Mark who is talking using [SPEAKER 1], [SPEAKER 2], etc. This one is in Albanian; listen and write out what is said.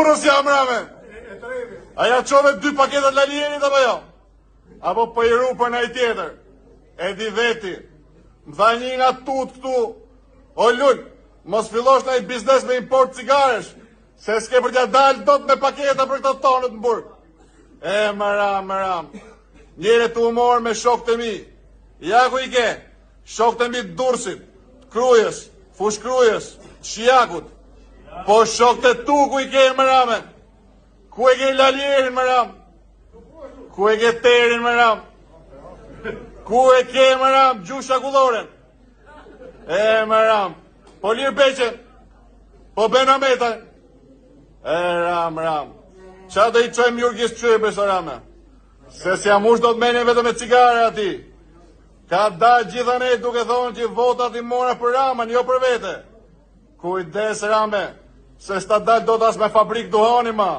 [SPEAKER 1] burrës jam rame. Aja qove 2 paketat Lalierit apo jo? Apo po i ru për nëj tjetër? E di veti. Më tha një nga tut këtu. O lull, mos fillosh nëj biznes me import cigaresh. Se s'ke për t'ja dalë dot me paketa për këto tonët në burg. Më ram. Njere të humor me shok të mi. Ja ku i ke? Shok të mi të Durrësit, të Krujës, Fush Krujës, të Shijakut. Po shok të tu ku i ke më rame? Ku e ke Lalierin më ram? Ku e ke Terin më ram? Ku e ke më ram? Gjusha Kulloren. Më ram. Po Lir Beqen. Po Benameta. Ram. Qa do i qojmë Jurgis Qypës o rame? Se si amush do të menin vetëm me cigare ati. Ka da gjitha ne duke thonë që votat i mora për Ramën, jo për vete. Kujdes rame, se s'ta dal do t'as me fabrik duhani ma.